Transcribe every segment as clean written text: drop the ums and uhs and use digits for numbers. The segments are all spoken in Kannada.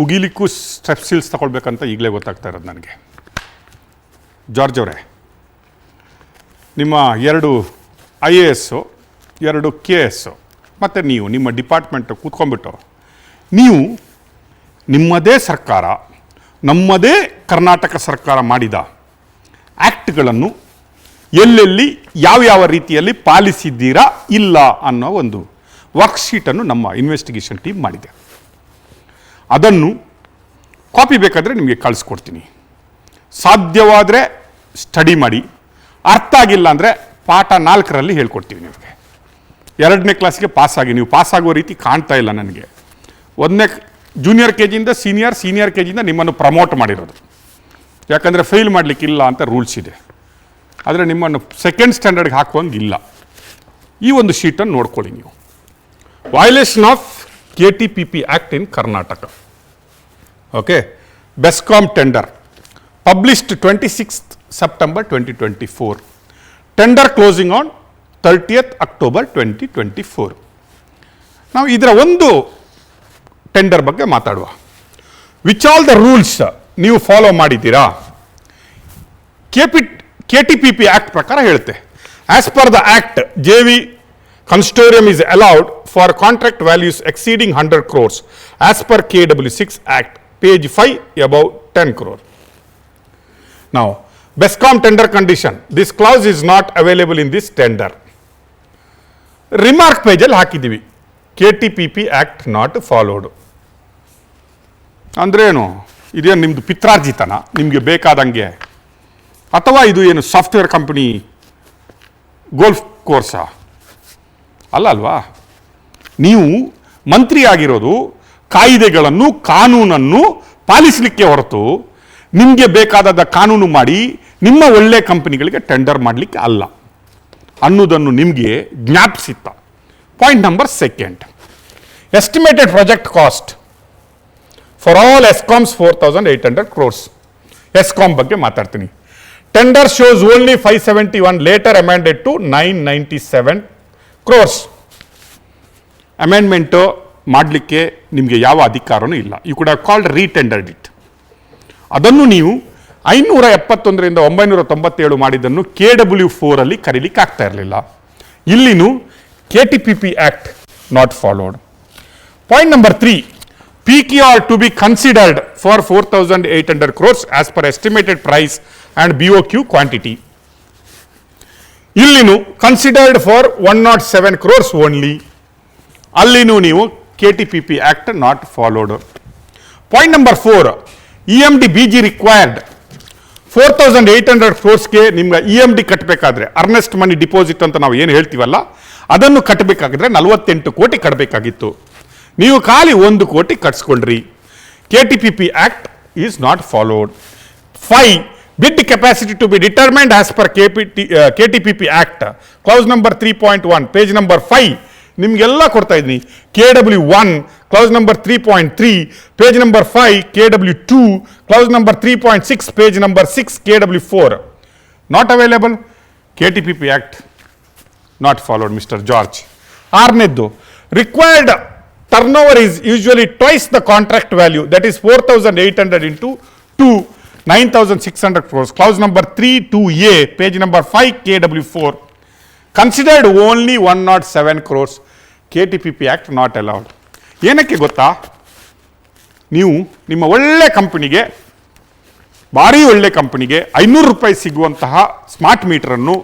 ಉಗಿಲಿಕ್ಕೂ ಸ್ಟೆಪ್ಸಿಲ್ಸ್ ತಗೊಳ್ಬೇಕಂತ ಈಗಲೇ ಗೊತ್ತಾಗ್ತಾ ಇರೋದು ನನಗೆ. ಜಾರ್ಜ್ ಅವರೇ, ನಿಮ್ಮ 2 IAS, 2 KS ಮತ್ತು ನೀವು ನಿಮ್ಮ ಡಿಪಾರ್ಟ್ಮೆಂಟ್ ಕೂತ್ಕೊಂಡ್ಬಿಟ್ಟು ನೀವು ನಿಮ್ಮದೇ ಸರ್ಕಾರ, ನಮ್ಮದೇ ಕರ್ನಾಟಕ ಸರ್ಕಾರ ಮಾಡಿದ ಆ್ಯಕ್ಟ್ಗಳನ್ನು ಎಲ್ಲೆಲ್ಲಿ ಯಾವ್ಯಾವ ರೀತಿಯಲ್ಲಿ ಪಾಲಿಸಿದ್ದೀರಾ ಇಲ್ಲ ಅನ್ನೋ ಒಂದು ವರ್ಕ್ಶೀಟನ್ನು ನಮ್ಮ ಇನ್ವೆಸ್ಟಿಗೇಷನ್ ಟೀಮ್ ಮಾಡಿದೆ. ಅದನ್ನು ಕಾಪಿ ಬೇಕಾದರೆ ನಿಮಗೆ ಕಳಿಸ್ಕೊಡ್ತೀನಿ. ಸಾಧ್ಯವಾದರೆ ಸ್ಟಡಿ ಮಾಡಿ, ಅರ್ಥ ಆಗಿಲ್ಲ ಅಂದರೆ ಪಾಠ 4ರಲ್ಲಿ ಹೇಳ್ಕೊಡ್ತೀವಿ ನಿಮಗೆ. 2ನೇ ಕ್ಲಾಸ್ಗೆ ಪಾಸಾಗಿ, ನೀವು ಪಾಸಾಗೋ ರೀತಿ ಕಾಣ್ತಾ ಇಲ್ಲ ನನಗೆ. 1ನೇ ಜೂನಿಯರ್ KGಯಿಂದ ಸೀನಿಯರ್ KGಯಿಂದ ನಿಮ್ಮನ್ನು ಪ್ರಮೋಟ್ ಮಾಡಿರೋದು, ಯಾಕಂದರೆ ಫೇಲ್ ಮಾಡಲಿಕ್ಕಿಲ್ಲ ಅಂತ ರೂಲ್ಸ್ ಇದೆ. ಆದರೆ ನಿಮ್ಮನ್ನು 2nd ಸ್ಟ್ಯಾಂಡರ್ಡ್ಗೆ ಹಾಕುವಂಗಿಲ್ಲ. ಈ ಒಂದು ಶೀಟನ್ನು ನೋಡ್ಕೊಳ್ಳಿ ನೀವು. Violation of KTPP act in Karnataka. Okay, BESCOM tender published 26th September 2024. Tender closing on 30th October 2024. ನಾವು ಇದರ ಒಂದು ಟೆಂಡರ್ ಬಗ್ಗೆ ಮಾತಾಡುವ. ವಿಚ್ ಆಲ್ ದ ರೂಲ್ಸ್ ನೀವು ಫಾಲೋ ಮಾಡಿದ್ದೀರಾ? KTPP ಆ್ಯಕ್ಟ್ ಪ್ರಕಾರ ಹೇಳುತ್ತೆ, as per the act JV Consortium is allowed for contract values exceeding 100 crores as per KW6 Act, page 5, above 10 crore. Now, Bescom tender condition, this clause is not available in this tender. Remark page ಅಲ್ಲಿ ಹಾಕಿದ್ದೀವಿ, KTPP Act not followed. ಅಂದ್ರೇನು? ಇದೇನು ನಿಮ್ಮದು ಪಿತ್ರಾರ್ಜಿತನ, ನಿಮಗೆ ಬೇಕಾದಂಗೆ, ಅಥವಾ ಇದು ಏನು ಸಾಫ್ಟ್ವೇರ್ ಕಂಪನಿ ಗೋಲ್ಫ್ ಕೋರ್ಸಾ? ಅಲ್ವಾ? ನೀವು ಮಂತ್ರಿ ಆಗಿರೋದು ಕಾಯಿದೆಗಳನ್ನು, ಕಾನೂನನ್ನು ಪಾಲಿಸಲಿಕ್ಕೆ ಹೊರತು ನಿಮಗೆ ಬೇಕಾದ ಕಾನೂನು ಮಾಡಿ ನಿಮ್ಮ ಒಳ್ಳೆ ಕಂಪನಿಗಳಿಗೆ ಟೆಂಡರ್ ಮಾಡಲಿಕ್ಕೆ ಅಲ್ಲ ಅನ್ನೋದನ್ನು ನಿಮಗೆ ಜ್ಞಾಪಿಸಿತ್ತ. Point number 2, estimated project cost for all ESCOMs 4,800 crores. ESCOM ಬಗ್ಗೆ ಮಾತಾಡ್ತೀನಿ. Tender shows only 571, later amended to 997 crores. Amendment ಮಾಡಲಿಕ್ಕೆ ನಿಮಗೆ ಯಾವ ಅಧಿಕಾರನೂ ಇಲ್ಲ. You could have called retendered it. ಅದನ್ನು ನೀವು 571ರಿಂದ 997 ಮಾಡಿದ್ದನ್ನು KW4 ಅಲ್ಲಿ ಕರೀಲಿಕ್ಕೆ ಆಗ್ತಾ ಇರಲಿಲ್ಲ. ಇಲ್ಲಿನೂ KTPP act not followed. Point number 3, PQR to be considered for 4,800 crores as per estimated price and BOQ quantity. ಇಲ್ಲಿನೂ ಕನ್ಸಿಡರ್ಡ್ ಫಾರ್ 107 crores ಓನ್ಲಿ. ಅಲ್ಲಿನೂ ನೀವು KTPP act not followed. Point number 4, EMD BG required 4,800 crores ನಿಮ್ಗೆ EMD ಕಟ್ಟಬೇಕಾದ್ರೆ, ಅರ್ನೆಸ್ಟ್ ಮನಿ ಡಿಪಾಸಿಟ್ ಅಂತ ನಾವು ಏನು ಹೇಳ್ತೀವಲ್ಲ, ಅದನ್ನು ಕಟ್ಟಬೇಕಾಗಿದ್ರೆ 48 ಕೋಟಿ ಕಟ್ಟಬೇಕಾಗಿತ್ತು. ನೀವು ಖಾಲಿ 1 ಕೋಟಿ ಕಟ್ಸ್ಕೊಂಡ್ರಿ. KTPP act is not followed. 5, bid capacity to be determined as per KTPP act, clause number 3.1, page number 5 ನಿಮಗೆಲ್ಲ ಕೊಡ್ತಾ ಇದ್ದೀನಿ. KW1 clause number 3.3, page number 5, KW2 clause number 3.6, page number 6, KW4 not available. KTPP act not followed mister George. 6ನೇದ್ದು, required turnover is usually twice the contract value, that is 4,800 into 2, 9,600 crores. Clause number 3.2a, page number 5, KW4 considered only 107 crores. KTPP act not allowed. ಏನಕ್ಕೆ ಗೊತ್ತಾ? ನೀವು ನಿಮ್ಮ ಒಳ್ಳೆ ಕಂಪನಿಗೆ, ಭಾರಿ ಒಳ್ಳೆ ಕಂಪನಿಗೆ 500 ರೂಪಾಯಿ ಸಿಗುವಂತಹ ಸ್ಮಾರ್ಟ್ ಮೀಟರನ್ನು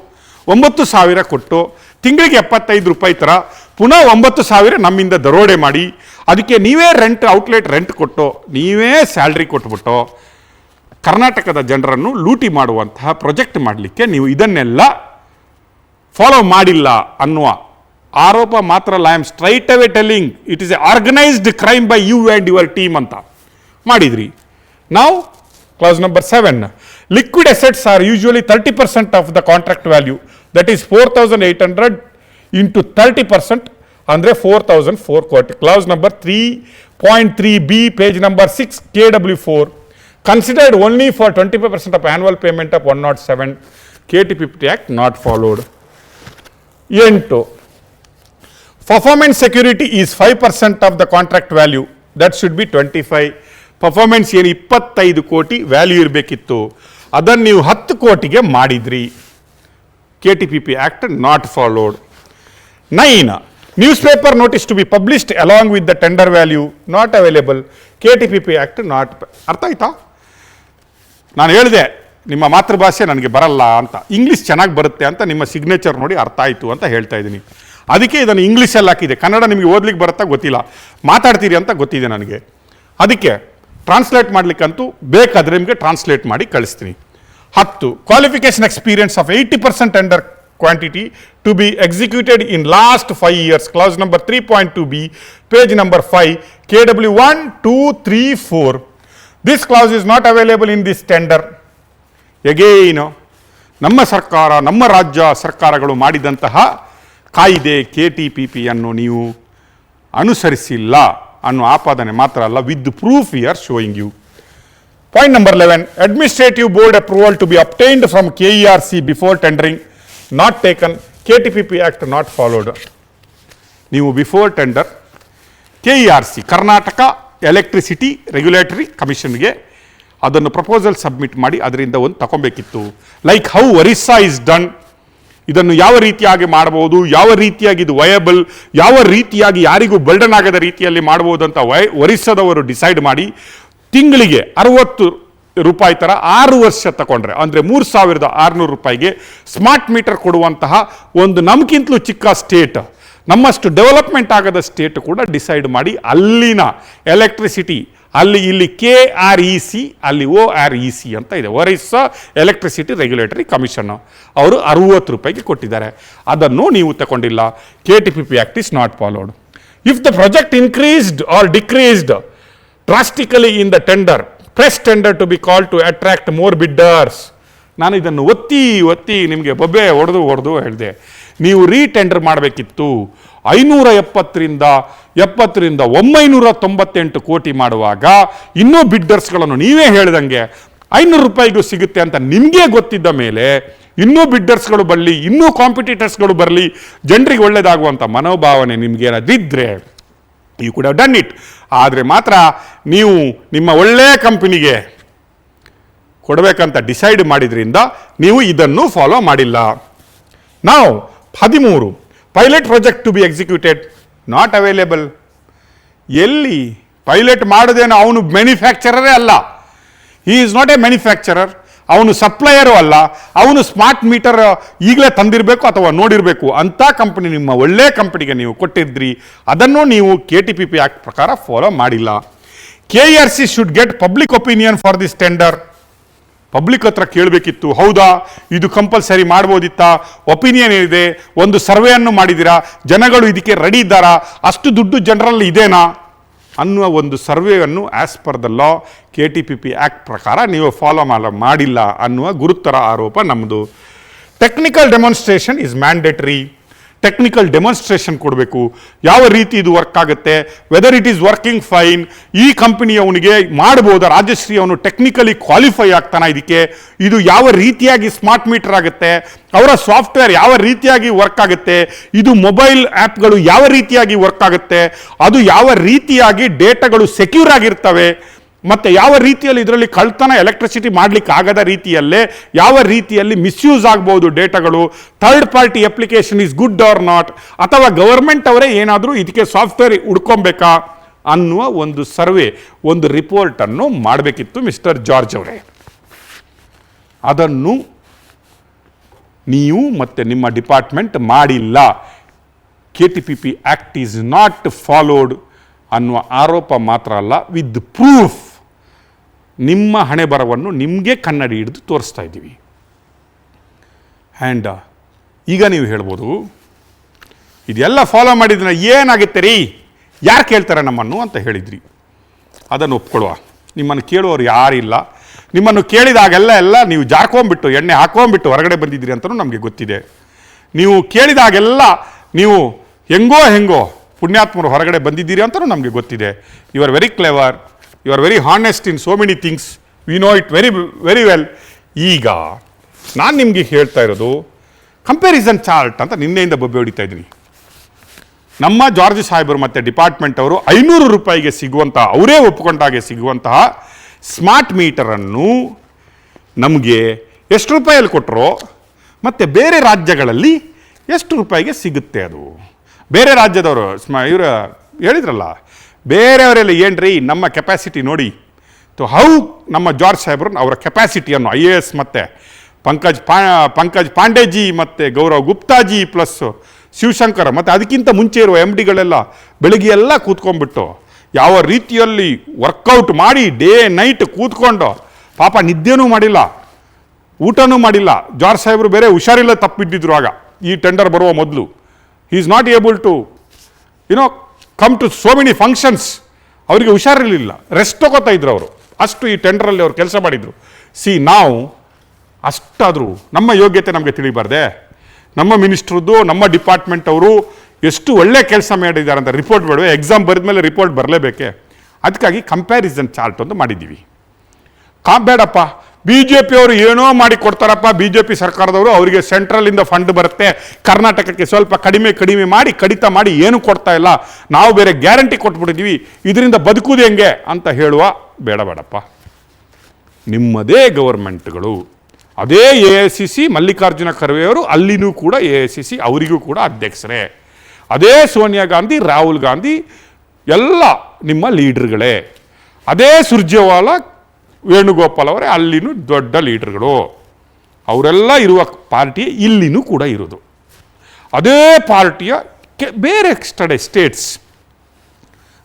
9,000 ಕೊಟ್ಟು ತಿಂಗಳಿಗೆ 75 ರೂಪಾಯಿ ಥರ ಪುನಃ 9,000 ನಮ್ಮಿಂದ ದರೋಡೆ ಮಾಡಿ, ಅದಕ್ಕೆ ನೀವೇ ಔಟ್ಲೆಟ್ ರೆಂಟ್ ಕೊಟ್ಟು, ನೀವೇ ಸ್ಯಾಲ್ರಿ ಕೊಟ್ಬಿಟ್ಟು ಕರ್ನಾಟಕದ ಜನರನ್ನು ಲೂಟಿ ಮಾಡುವಂತಹ ಪ್ರಾಜೆಕ್ಟ್ ಮಾಡಲಿಕ್ಕೆ ನೀವು ಇದನ್ನೆಲ್ಲ ಫಾಲೋ ಮಾಡಿಲ್ಲ ಅನ್ನುವ ಆರೋಪ ಮಾತ್ರ ಅಲ್ಲ. I am straight away telling it is a organised crime by you and your team ಅಂತ ಮಾಡಿದ್ರಿ. ನಾವು clause number 7, liquid assets are usually 30% of the contract value, that is 4,800 into 30%, ಅಂದರೆ 4,004 ಕೋಟಿ. Clause number 3.3b, page number 6, KW4 considered only for 25% of annual payment of 107. KTPP Act not followed. 8, performance security is 5% of the contract value, that should be 25. Performance ಏನು 25 ಕೋಟಿ ವ್ಯಾಲ್ಯೂ ಇರಬೇಕಿತ್ತು, ಅದನ್ನು ನೀವು 10 ಕೋಟಿಗೆ ಮಾಡಿದ್ರಿ. KTPP Act not followed. 9. Newspaper notice to be published along with the tender value not available. KTPP Act not. ಅರ್ಥ ಆಯ್ತಾ? ನಾನು ಹೇಳಿದೆ ನಿಮ್ಮ ಮಾತೃಭಾಷೆ ನನಗೆ ಬರಲ್ಲ ಅಂತ, ಇಂಗ್ಲೀಷ್ ಚೆನ್ನಾಗಿ ಬರುತ್ತೆ ಅಂತ ನಿಮ್ಮ ಸಿಗ್ನೇಚರ್ ನೋಡಿ ಅರ್ಥ ಆಯಿತು ಅಂತ ಹೇಳ್ತಾ ಇದ್ದೀನಿ. ಅದಕ್ಕೆ ಇದನ್ನು ಇಂಗ್ಲೀಷಲ್ಲಿ ಹಾಕಿದೆ. ಕನ್ನಡ ನಿಮಗೆ ಓದ್ಲಿಕ್ಕೆ ಬರುತ್ತಾ ಗೊತ್ತಿಲ್ಲ, ಮಾತಾಡ್ತೀರಿ ಅಂತ ಗೊತ್ತಿದೆ ನನಗೆ. ಅದಕ್ಕೆ ಟ್ರಾನ್ಸ್ಲೇಟ್ ಮಾಡಲಿಕ್ಕಂತೂ ಬೇಕಾದರೆ ನಿಮಗೆ ಟ್ರಾನ್ಸ್ಲೇಟ್ ಮಾಡಿ ಕಳಿಸ್ತೀನಿ. 10. Qualification experience of 80% tender quantity to be executed in last 5 years. Clause number 3.2b, page number 5, KW 1, 2, 3, 4. This clause is not available in this tender. Again, ನಮ್ಮ ಸರ್ಕಾರ, ನಮ್ಮ ರಾಜ್ಯ ಸರ್ಕಾರಗಳು ಮಾಡಿದಂತಹ ಕಾಯ್ದೆ KTPP ಅನ್ನು ನೀವು ಅನುಸರಿಸಿಲ್ಲ ಅನ್ನೋ ಆಪಾದನೆ ಮಾತ್ರ ಅಲ್ಲ, with proof we are showing you. Point number 11, administrative board approval to be obtained from KERC before tendering not taken. KTPP Act not followed. ನೀವು before tender KERC Karnataka electricity regulatory ಕಮಿಷನ್ಗೆ ಅದನ್ನು ಪ್ರಪೋಸಲ್ ಸಬ್ಮಿಟ್ ಮಾಡಿ ಅದರಿಂದ ಒಂದು ತಗೊಬೇಕಿತ್ತು. Like how Orissa is done. ಇದನ್ನು ಯಾವ ರೀತಿಯಾಗಿ ಮಾಡಬಹುದು, ಯಾವ ರೀತಿಯಾಗಿ ಇದು ವಯಬಲ್, ಯಾವ ರೀತಿಯಾಗಿ ಯಾರಿಗೂ ಬರ್ಡನ್ ಆಗದ ರೀತಿಯಲ್ಲಿ ಮಾಡಬಹುದು ಅಂತ ಒರಿಸ್ಸಾದವರು ಡಿಸೈಡ್ ಮಾಡಿ ತಿಂಗಳಿಗೆ 60 ರೂಪಾಯಿ ಥರ 6 ವರ್ಷ ತಗೊಂಡ್ರೆ, ಅಂದರೆ 3600 ರೂಪಾಯಿಗೆ ಸ್ಮಾರ್ಟ್ ಮೀಟರ್ ಕೊಡುವಂತಹ ಒಂದು ನಮ್ಗಿಂತಲೂ ಚಿಕ್ಕ ಸ್ಟೇಟ್, ನಮ್ಮಷ್ಟು ಡೆವಲಪ್ಮೆಂಟ್ ಆಗದ ಸ್ಟೇಟ್ ಕೂಡ ಡಿಸೈಡ್ ಮಾಡಿ ಅಲ್ಲಿನ ಎಲೆಕ್ಟ್ರಿಸಿಟಿ, ಅಲ್ಲಿ ಇಲ್ಲಿ KREC, ಅಲ್ಲಿ OREC ಅಂತ ಇದೆ, ಒರಿಸ್ಸಾ ಎಲೆಕ್ಟ್ರಿಸಿಟಿ ರೆಗ್ಯುಲೇಟರಿ ಕಮಿಷನ್, ಅವರು 60 ರೂಪಾಯಿಗೆ ಕೊಟ್ಟಿದ್ದಾರೆ. ಅದನ್ನು ನೀವು ತಗೊಂಡಿಲ್ಲ. KTPP Act is not followed. If the project increased or decreased drastically in the tender, press tender to be called to attract more bidders. ನಾನು ಇದನ್ನು ಒತ್ತಿ ನಿಮಗೆ ಬೊಬ್ಬೆ ಹೊಡೆದು ಹೇಳಿದೆ. ನೀವು ರೀಟೆಂಡರ್ ಮಾಡಬೇಕಿತ್ತು. 570ರಿಂದ 998 ಕೋಟಿ ಮಾಡುವಾಗ ಇನ್ನೂ ಬಿಡ್ಡರ್ಸ್ಗಳನ್ನು ನೀವೇ ಹೇಳಿದಂಗೆ 500 ರೂಪಾಯಿಗೂ ಸಿಗುತ್ತೆ ಅಂತ ನಿಮಗೆ ಗೊತ್ತಿದ್ದ ಮೇಲೆ ಇನ್ನೂ ಬಿಡ್ಡರ್ಸ್ಗಳು ಬರಲಿ, ಇನ್ನೂ ಕಾಂಪಿಟೇಟರ್ಸ್ಗಳು ಬರಲಿ, ಜನರಿಗೆ ಒಳ್ಳೆಯದಾಗುವಂಥ ಮನೋಭಾವನೆ ನಿಮಗೆ ಏನಾದಿದ್ದರೆ you could have done it. ಆದರೆ ಮಾತ್ರ ನೀವು ನಿಮ್ಮ ಒಳ್ಳೆಯ ಕಂಪನಿಗೆ ಕೊಡಬೇಕಂತ ಡಿಸೈಡ್ ಮಾಡಿದ್ರಿಂದ ನೀವು ಇದನ್ನು ಫಾಲೋ ಮಾಡಿಲ್ಲ. ನಾವು 13 pilot project to be executed not available. ಎಲ್ಲಿ ಪೈಲಟ್ ಮಾಡೋದೇನೋ ಅವನು ಮ್ಯಾನುಫ್ಯಾಕ್ಚರರೇ ಅಲ್ಲ, he is not a manufacturer, ಅವನು ಸಪ್ಲೈಯರು ಅಲ್ಲ, ಅವನು ಸ್ಮಾರ್ಟ್ ಮೀಟರ್ ಈಗಲೇ ತಂದಿರಬೇಕು ಅಥವಾ ನೋಡಿರಬೇಕು ಅಂಥ ಕಂಪನಿ ನಿಮ್ಮ ಒಳ್ಳೆಯ ಕಂಪನಿಗೆ ನೀವು ಕೊಟ್ಟಿದ್ರಿ. ಅದನ್ನು ನೀವು KTPP Act ಪ್ರಕಾರ ಫಾಲೋ ಮಾಡಿಲ್ಲ. KERC should get public opinion for this tender. Public ಹತ್ರ ಕೇಳಬೇಕಿತ್ತು, ಹೌದಾ ಇದು ಕಂಪಲ್ಸರಿ ಮಾಡ್ಬೋದಿತ್ತಾ, ಒಪಿನಿಯನ್ ಏನಿದೆ, ಒಂದು ಸರ್ವೆಯನ್ನು ಮಾಡಿದ್ದೀರಾ, ಜನಗಳು ಇದಕ್ಕೆ ರೆಡಿ ಇದ್ದಾರಾ, ಅಷ್ಟು ದುಡ್ಡು ಜನರಲ್ಲಿ ಇದೇನಾ ಅನ್ನುವ ಒಂದು ಸರ್ವೆಯನ್ನು as per the law KTPP Act ಪ್ರಕಾರ ನೀವು ಫಾಲೋ ಮಾಡಿಲ್ಲ ಅನ್ನುವ ಗುರುತರ ಆರೋಪ ನಮ್ಮದು. Technical demonstration is mandatory. Technical demonstration ಕೊಡಬೇಕು, ಯಾವ ರೀತಿ ಇದು ವರ್ಕ್ ಆಗುತ್ತೆ, whether it is working fine, ಈ ಕಂಪನಿಯವನಿಗೆ ಮಾಡ್ಬೋದಾ, ರಾಜಶ್ರೀ ಅವನು ಟೆಕ್ನಿಕಲಿ ಕ್ವಾಲಿಫೈ ಆಗ್ತಾನೆ ಇದಕ್ಕೆ, ಇದು ಯಾವ ರೀತಿಯಾಗಿ ಸ್ಮಾರ್ಟ್ ಮೀಟರ್ ಆಗುತ್ತೆ, ಅವರ ಸಾಫ್ಟ್ವೇರ್ ಯಾವ ರೀತಿಯಾಗಿ ವರ್ಕ್ ಆಗುತ್ತೆ, ಇದು ಮೊಬೈಲ್ ಆ್ಯಪ್ಗಳು ಯಾವ ರೀತಿಯಾಗಿ ವರ್ಕ್ ಆಗುತ್ತೆ, ಅದು ಯಾವ ರೀತಿಯಾಗಿ ಡೇಟಾಗಳು ಸೆಕ್ಯೂರ್ ಆಗಿರ್ತವೆ, ಮತ್ತು ಯಾವ ರೀತಿಯಲ್ಲಿ ಇದರಲ್ಲಿ ಕಳ್ತನ ಎಲೆಕ್ಟ್ರಿಸಿಟಿ ಮಾಡಲಿಕ್ಕೆ ಆಗದ ರೀತಿಯಲ್ಲೇ ಯಾವ ರೀತಿಯಲ್ಲಿ ಮಿಸ್ಯೂಸ್ ಆಗ್ಬೋದು ಡೇಟಾಗಳು, third party application is good or not, ಅಥವಾ ಗವರ್ಮೆಂಟ್ ಅವರೇ ಏನಾದರೂ ಇದಕ್ಕೆ ಸಾಫ್ಟ್ವೇರ್ ಹುಡ್ಕೊಬೇಕಾ ಅನ್ನುವ ಒಂದು ಸರ್ವೆ, ಒಂದು ರಿಪೋರ್ಟನ್ನು ಮಾಡಬೇಕಿತ್ತು ಮಿಸ್ಟರ್ ಜಾರ್ಜ್ ಅವರೇ. ಅದನ್ನು ನೀವು ಮತ್ತು ನಿಮ್ಮ ಡಿಪಾರ್ಟ್ಮೆಂಟ್ ಮಾಡಿಲ್ಲ. KTPP Act is not followed ಅನ್ನುವ ಆರೋಪ ಮಾತ್ರ ಅಲ್ಲ, ವಿತ್ ಪ್ರೂಫ್ ನಿಮ್ಮ ಹಣೆ ಬರವನ್ನು ನಿಮಗೆ ಕನ್ನಡಿ ಹಿಡಿದು ತೋರಿಸ್ತಾ ಇದ್ದೀವಿ. ಆ್ಯಂಡ್ ಈಗ ನೀವು ಹೇಳ್ಬೋದು, ಇದೆಲ್ಲ ಫಾಲೋ ಮಾಡಿದ್ರೆ ಏನಾಗುತ್ತೆ ರೀ, ಯಾರು ಕೇಳ್ತಾರೆ ನಮ್ಮನ್ನು ಅಂತ ಹೇಳಿದ್ರಿ. ಅದನ್ನು ಒಪ್ಕೊಳ್ಳುವ, ನಿಮ್ಮನ್ನು ಕೇಳುವವರು ಯಾರಿಲ್ಲ. ನಿಮ್ಮನ್ನು ಕೇಳಿದಾಗೆಲ್ಲ ನೀವು ಜಾರ್ಕೊಂಬಿಟ್ಟು ಎಣ್ಣೆ ಹಾಕೊಂಬಿಟ್ಟು ಹೊರಗಡೆ ಬಂದಿದ್ದೀರಿ ಅಂತಲೂ ನಮಗೆ ಗೊತ್ತಿದೆ. ನೀವು ಕೇಳಿದಾಗೆಲ್ಲ ನೀವು ಹೆಂಗೋ ಪುಣ್ಯಾತ್ಮರು ಹೊರಗಡೆ ಬಂದಿದ್ದೀರಿ ಅಂತಲೂ ನಮಗೆ ಗೊತ್ತಿದೆ. You are very clever, you are very honest in so many things, we know it very very well. ಈಗ ನಾನು ನಿಮಗೆ ಹೇಳ್ತಾ ಇರೋದು ಕಂಪ್ಯಾರಿಸನ್ ಚಾರ್ಟ್ ಅಂತ ನಿನ್ನೆಯಿಂದ ಬೊಬ್ಬೆ ಹೊಡಿತಾ ಇದ್ದೀನಿ. ನಮ್ಮ ಜಾರ್ಜ್ ಸಾಹೇಬರು ಮತ್ತು ಡಿಪಾರ್ಟ್ಮೆಂಟ್ ಅವರು 500 ರೂಪಾಯಿಗೆ ಸಿಗುವಂತಹ, ಅವರೇ ಒಪ್ಕೊಂಡಾಗೆ ಸಿಗುವಂತಹ ಸ್ಮಾರ್ಟ್ ಮೀಟರನ್ನು ನಮಗೆ ಎಷ್ಟು ರೂಪಾಯಲ್ಲಿ ಕೊಟ್ಟರೋ ಮತ್ತು ಬೇರೆ ರಾಜ್ಯಗಳಲ್ಲಿ ಎಷ್ಟು ರೂಪಾಯಿಗೆ ಸಿಗುತ್ತೆ ಅದು. ಬೇರೆ ರಾಜ್ಯದವರು ಇವರು ಹೇಳಿದ್ರಲ್ಲ, ಬೇರೆಯವರೆಲ್ಲ ಏನ್ರಿ ನಮ್ಮ ಕೆಪಾಸಿಟಿ ನೋಡಿ. ಹೌ ನಮ್ಮ ಜಾರ್ಜ್ ಸಾಹೇಬರು ಅವರ ಕೆಪಾಸಿಟಿಯನ್ನು IAS ಮತ್ತು ಪಂಕಜ್ ಪಾಂಡೆಜಿ ಮತ್ತು ಗೌರವ್ ಗುಪ್ತಾಜಿ ಪ್ಲಸ್ ಶಿವಶಂಕರ್ ಮತ್ತು ಅದಕ್ಕಿಂತ ಮುಂಚೆ ಇರುವ MDಗಳೆಲ್ಲ ಬೆಳಗ್ಗೆ ಎಲ್ಲ ಕೂತ್ಕೊಂಡ್ಬಿಟ್ಟು ಯಾವ ರೀತಿಯಲ್ಲಿ ವರ್ಕೌಟ್ ಮಾಡಿ ಡೇ ನೈಟ್ ಕೂತ್ಕೊಂಡು ಪಾಪ ನಿದ್ದೆನೂ ಮಾಡಿಲ್ಲ, ಊಟನೂ ಮಾಡಿಲ್ಲ. ಜಾರ್ಜ್ ಸಾಹೇಬರು ಬೇರೆ ಹುಷಾರಿಲ್ಲ, ತಪ್ಪಿದ್ದಿದ್ರು ಆಗ ಈ ಟೆಂಡರ್ ಬರುವ ಮೊದಲು. He is not able to come to so many functions. ಅವರಿಗೆ ಹುಷಾರಿರಲಿಲ್ಲ, ರೆಸ್ಟ್ ತಗೋತಾ ಇದ್ರು ಅವರು. ಅಷ್ಟು ಈ ಟೆಂಡರಲ್ಲಿ ಅವರು ಕೆಲಸ ಮಾಡಿದರು. ನಾವು ಅಷ್ಟಾದರೂ ನಮ್ಮ ಯೋಗ್ಯತೆ ನಮಗೆ ತಿಳಿಬಾರ್ದೆ. ನಮ್ಮ ಮಿನಿಸ್ಟ್ರದ್ದು, ನಮ್ಮ ಡಿಪಾರ್ಟ್ಮೆಂಟ್ ಅವರು ಎಷ್ಟು ಒಳ್ಳೆ ಕೆಲಸ ಮಾಡಿದ್ದಾರೆ ಅಂತ ರಿಪೋರ್ಟ್ ಬೇಡವೆ? ಎಕ್ಸಾಮ್ ಬರೆದ ಮೇಲೆ ರಿಪೋರ್ಟ್ ಬರಲೇಬೇಕೆ? ಅದಕ್ಕಾಗಿ ಕಂಪ್ಯಾರಿಸನ್ ಚಾರ್ಟ್ ಒಂದು ಮಾಡಿದ್ದೀವಿ. ಬೇಡಪ್ಪ, BJP ಅವರು ಏನೋ ಮಾಡಿ ಕೊಡ್ತಾರಪ್ಪ, BJP ಸರ್ಕಾರದವರು, ಅವರಿಗೆ ಸೆಂಟ್ರಲಿಂದ ಫಂಡ್ ಬರುತ್ತೆ, ಕರ್ನಾಟಕಕ್ಕೆ ಸ್ವಲ್ಪ ಕಡಿಮೆ ಮಾಡಿ ಕಡಿತ ಮಾಡಿ ಏನೂ ಕೊಡ್ತಾ ಇಲ್ಲ, ನಾವು ಬೇರೆ ಗ್ಯಾರಂಟಿ ಕೊಟ್ಬಿಟ್ಟಿದ್ದೀವಿ, ಇದರಿಂದ ಬದುಕುವುದು ಹೆಂಗೆ ಅಂತ ಹೇಳುವ ಬೇಡಪ್ಪ. ನಿಮ್ಮದೇ ಗವರ್ಮೆಂಟ್ಗಳು, ಅದೇ AICC ಮಲ್ಲಿಕಾರ್ಜುನ ಖರ್ಗೆ ಅವರು, ಅಲ್ಲಿನೂ ಕೂಡ AICC ಅವರಿಗೂ ಕೂಡ ಅಧ್ಯಕ್ಷರೇ, ಅದೇ ಸೋನಿಯಾ ಗಾಂಧಿ, ರಾಹುಲ್ ಗಾಂಧಿ ಎಲ್ಲ ನಿಮ್ಮ ಲೀಡರ್ಗಳೇ, ಅದೇ ಸುರ್ಜೇವಾಲಾ, ವೇಣುಗೋಪಾಲ್ ಅವರೇ ಅಲ್ಲಿನೂ ದೊಡ್ಡ ಲೀಡರ್ಗಳು. ಅವರೆಲ್ಲ ಇರುವ ಪಾರ್ಟಿ ಇಲ್ಲಿನೂ ಕೂಡ ಇರೋದು. ಅದೇ ಪಾರ್ಟಿಯ ಬೇರೆ ಸ್ಟೇಟ್ಸ್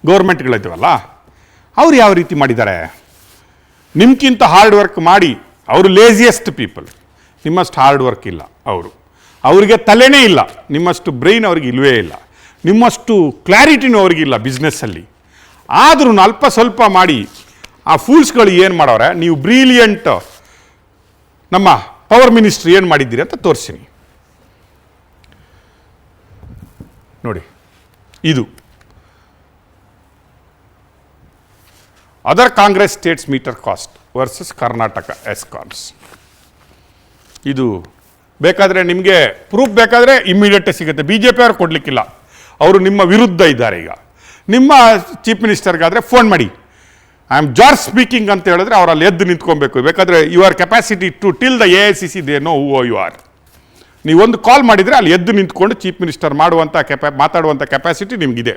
ಗೌರ್ಮೆಂಟ್ಗಳಿದ್ದಾವಲ್ಲ, ಅವ್ರು ಯಾವ ರೀತಿ ಮಾಡಿದ್ದಾರೆ? ನಿಮ್ಗಿಂತ ಹಾರ್ಡ್ ವರ್ಕ್ ಮಾಡಿ, ಅವರು ಲೇಸಿಯೆಸ್ಟ್ ಪೀಪಲ್. ನಿಮ್ಮಷ್ಟು ಹಾರ್ಡ್ ವರ್ಕ್ ಇಲ್ಲ ಅವರಿಗೆ ತಲೆನೇ ಇಲ್ಲ, ನಿಮ್ಮಷ್ಟು ಬ್ರೈನ್ ಅವ್ರಿಗೆ ಇಲ್ಲವೇ ಇಲ್ಲ, ನಿಮ್ಮಷ್ಟು ಕ್ಲಾರಿಟಿನೂ ಅವ್ರಿಗಿಲ್ಲ ಬಿಸ್ನೆಸ್ಸಲ್ಲಿ. ಆದ್ರೂ ಅಲ್ಪ ಸ್ವಲ್ಪ ಮಾಡಿ ಆ ಫೂಲ್ಸ್ಗಳು ಏನು ಮಾಡವ್ರೆ? ನೀವು ಬ್ರಿಲಿಯಂಟ್ ನಮ್ಮ ಪವರ್ ಮಿನಿಸ್ಟ್ರಿ ಏನು ಮಾಡಿದ್ದೀರಿ ಅಂತ ತೋರಿಸ್ತೀನಿ ನೋಡಿ. ಇದು other Congress states meter cost versus Karnataka ESCOMs. ಇದು ಬೇಕಾದರೆ ನಿಮಗೆ ಪ್ರೂಫ್ ಬೇಕಾದರೆ ಇಮ್ಮಿಡಿಯೇಟ್ ಸಿಗುತ್ತೆ. BJP ಅವ್ರು ಕೊಡಲಿಕ್ಕಿಲ್ಲ, ಅವರು ನಿಮ್ಮ ವಿರುದ್ಧ ಇದ್ದಾರೆ. ಈಗ ನಿಮ್ಮ ಚೀಫ್ ಮಿನಿಸ್ಟರ್ಗಾದರೆ ಫೋನ್ ಮಾಡಿ, ಐ ಆಮ್ ಜಾರ್ಜ್ ಸ್ಪೀಕಿಂಗ್ ಅಂತ ಹೇಳಿದ್ರೆ ಅವ್ರು ಅಲ್ಲಿ ಎದ್ದು ನಿಂತ್ಕೊಬೇಕು. ಬೇಕಾದರೆ your capacity to till the AICC they know who you are. ನೀವೊಂದು ಕಾಲ್ ಮಾಡಿದರೆ ಅಲ್ಲಿ ಎದ್ದು ನಿಂತ್ಕೊಂಡು ಚೀಫ್ ಮಿನಿಸ್ಟರ್ ಮಾತಾಡುವಂಥ ಕೆಪಾಸಿಟಿ ನಿಮಗಿದೆ.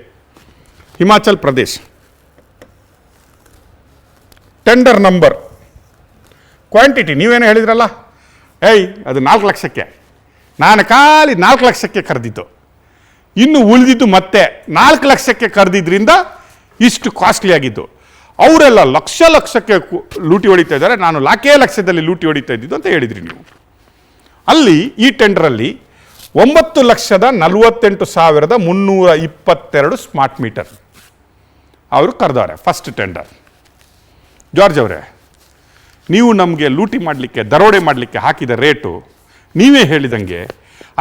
Himachal Pradesh tender number quantity ನೀವೇನು ಹೇಳಿದ್ರಲ್ಲ, ಅದು 4 ಲಕ್ಷಕ್ಕೆ, ನಾನು ಖಾಲಿ 4 ಲಕ್ಷಕ್ಕೆ ಕರೆದಿದ್ದು, ಇನ್ನು ಉಳಿದಿದ್ದು ಮತ್ತೆ 4 ಲಕ್ಷಕ್ಕೆ ಕರೆದಿದ್ರಿಂದ ಇಷ್ಟು ಕಾಸ್ಟ್ಲಿ ಆಗಿದ್ದು. ಅವರೆಲ್ಲ ಲಕ್ಷಕ್ಕೆ ಲೂಟಿ ಹೊಡಿತಾ ಇದ್ದಾರೆ, ನಾನು ಲಕ್ಷದಲ್ಲಿ ಲೂಟಿ ಹೊಡಿತಾ ಇದ್ದಿದ್ದು ಅಂತ ಹೇಳಿದ್ರಿ ನೀವು. ಅಲ್ಲಿ ಈ ಟೆಂಡರಲ್ಲಿ 9,48,322 ಸ್ಮಾರ್ಟ್ ಮೀಟರ್ ಅವರು ಕರೆದವ್ರೆ ಫಸ್ಟ್ ಟೆಂಡರ್. ಜಾರ್ಜ್ ಅವರೇ, ನೀವು ನಮಗೆ ಲೂಟಿ ಮಾಡಲಿಕ್ಕೆ, ದರೋಡೆ ಮಾಡಲಿಕ್ಕೆ ಹಾಕಿದ ರೇಟು ನೀವೇ ಹೇಳಿದಂಗೆ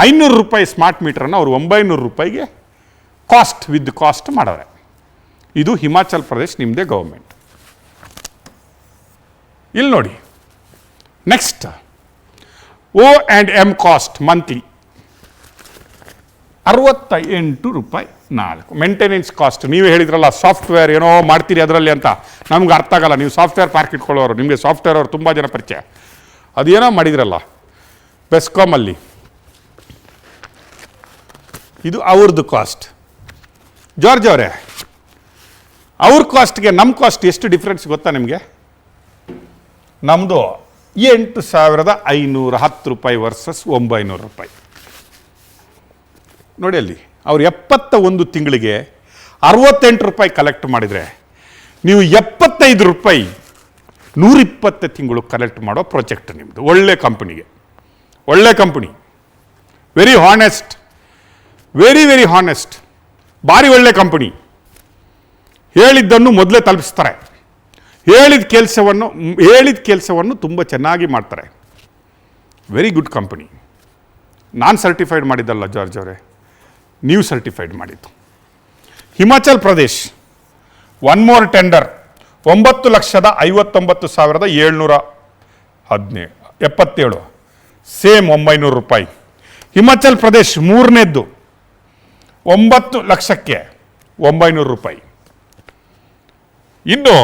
500 ರೂಪಾಯಿ ಸ್ಮಾರ್ಟ್ ಮೀಟರನ್ನು ಅವರು 900 ರೂಪಾಯಿಗೆ ವಿತ್ ಕಾಸ್ಟ್ ಮಾಡವ್ರೆ. ಇದು ಹಿಮಾಚಲ್ ಪ್ರದೇಶ್ ನಿಮ್ಮದೇ ಗೌರ್ಮೆಂಟ್. ಇಲ್ಲಿ ನೋಡಿ, ನೆಕ್ಸ್ಟ್ O&M ಕಾಸ್ಟ್ ಮಂತ್ಲಿ 68 ರೂಪಾಯಿ 4. ಮೇಂಟೆನೆನ್ಸ್ ಕಾಸ್ಟ್ ನೀವೇ ಹೇಳಿದ್ರಲ್ಲ, ಸಾಫ್ಟ್ವೇರ್ ಏನೋ ಮಾಡ್ತೀರಿ ಅದರಲ್ಲಿ ಅಂತ, ನಮ್ಗೆ ಅರ್ಥ ಆಗಲ್ಲ. ನೀವು ಸಾಫ್ಟ್ವೇರ್ ಪಾರ್ಕ್ ಇಟ್ಕೊಳ್ಳೋರು, ನಿಮಗೆ ಸಾಫ್ಟ್ವೇರ್ ಅವರು ತುಂಬ ಜನ ಪರಿಚಯ. ಅದೇನೋ ಮಾಡಿದ್ರಲ್ಲ ಬೆಸ್ಕಾಮಲ್ಲಿ, ಇದು ಅವ್ರದ್ದು ಕಾಸ್ಟ್. ಜಾರ್ಜ್ ಅವರೇ, ಅವ್ರ ಕಾಸ್ಟ್ಗೆ ನಮ್ಮ ಕಾಸ್ಟ್ ಎಷ್ಟು ಡಿಫ್ರೆನ್ಸ್ ಗೊತ್ತಾ ನಿಮಗೆ? ನಮ್ಮದು 8,510 ರೂಪಾಯಿ ವರ್ಸಸ್ 900 ರೂಪಾಯಿ. ನೋಡಿ ಅಲ್ಲಿ, ಅವ್ರು 71 ತಿಂಗಳಿಗೆ 68 ರೂಪಾಯಿ ಕಲೆಕ್ಟ್ ಮಾಡಿದರೆ, ನೀವು 75 ರೂಪಾಯಿ 120 ತಿಂಗಳು ಕಲೆಕ್ಟ್ ಮಾಡೋ ಪ್ರಾಜೆಕ್ಟ್ ನಿಮ್ಮದು. ಒಳ್ಳೆ ಕಂಪನಿಗೆ, ಒಳ್ಳೆ company, very honest, very honest, ಭಾರಿ ಒಳ್ಳೆ ಕಂಪನಿ. ಹೇಳಿದ್ದನ್ನು ಮೊದಲೇ ತಲುಪಿಸ್ತಾರೆ, ಹೇಳಿದ ಕೆಲಸವನ್ನು ತುಂಬ ಚೆನ್ನಾಗಿ ಮಾಡ್ತಾರೆ. Very good company. ನಾನು ಸರ್ಟಿಫೈಡ್ ಮಾಡಿದ್ದಲ್ಲ ಜಾರ್ಜ್ ಅವರೇ, ನೀವು ಸರ್ಟಿಫೈಡ್ ಮಾಡಿದ್ದು. Himachal Pradesh one more tender 9,59,777 same 900 ರೂಪಾಯಿ. ಹಿಮಾಚಲ್ ಪ್ರದೇಶ್ ಮೂರನೇದ್ದು 9 ಲಕ್ಷಕ್ಕೆ 900 ರೂಪಾಯಿ. ಇನ್ನು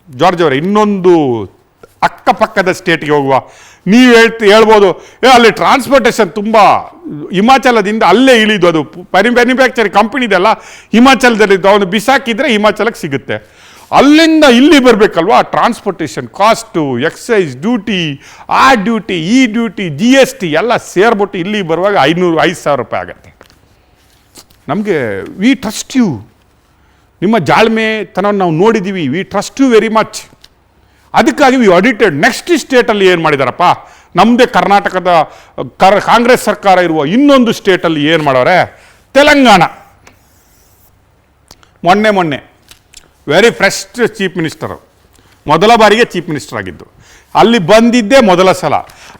ಜಾರ್ಜ್ ಅವರೇ, ಇನ್ನೊಂದು ಅಕ್ಕಪಕ್ಕದ ಸ್ಟೇಟ್ಗೆ ಹೋಗುವ. ನೀವು ಹೇಳ್ಬೋದು ಅಲ್ಲಿ ಟ್ರಾನ್ಸ್ಪೋರ್ಟೇಷನ್ ತುಂಬ, ಹಿಮಾಚಲದಿಂದ ಅಲ್ಲೇ ಇಳಿದು ಅದು ಮ್ಯಾನುಫ್ಯಾಕ್ಚರಿಂಗ್ ಕಂಪನಿದೆಲ್ಲ ಹಿಮಾಚಲದಲ್ಲಿ ಅವನು ಬಿಸಾಕಿದ್ರೆ ಹಿಮಾಚಲಕ್ಕೆ ಸಿಗುತ್ತೆ. ಅಲ್ಲಿಂದ ಇಲ್ಲಿ ಬರಬೇಕಲ್ವಾ, ಟ್ರಾನ್ಸ್ಪೋರ್ಟೇಷನ್ ಕಾಸ್ಟು, ಎಕ್ಸೈಸ್ ಡ್ಯೂಟಿ, ಆ ಡ್ಯೂಟಿ, ಈ ಡ್ಯೂಟಿ, GST ಎಲ್ಲ ಸೇರ್ಬಿಟ್ಟು ಇಲ್ಲಿ ಬರುವಾಗ 5,000 ರೂಪಾಯಿ ಆಗುತ್ತೆ. ನಮಗೆ ವಿ ಟ್ರಸ್ಟ್ ಯು, ನಿಮ್ಮ ಜಾಳ್ಮೆತನ ನಾವು ನೋಡಿದ್ದೀವಿ, we trust you very much. ಅದಕ್ಕಾಗಿ ವಿ ಆಡಿಟೆಡ್. ನೆಕ್ಸ್ಟ್ ಸ್ಟೇಟಲ್ಲಿ ಏನು ಮಾಡಿದಾರಪ್ಪ, ನಮ್ಮದೇ ಕರ್ನಾಟಕದ ಕಾಂಗ್ರೆಸ್ ಸರ್ಕಾರ ಇರುವ ಇನ್ನೊಂದು ಸ್ಟೇಟಲ್ಲಿ ಏನು ಮಾಡೋರೆ, ತೆಲಂಗಾಣ. ಮೊನ್ನೆ ವೆರಿ ಫ್ರೆಶ್ ಚೀಫ್ ಮಿನಿಸ್ಟರು, ಮೊದಲ ಬಾರಿಗೆ ಚೀಫ್ ಮಿನಿಸ್ಟರ್ ಆಗಿದ್ದು. ಅಲ್ಲಿ ಬಂದಿದ್ದೇ ಮೊದಲ ಸಲ.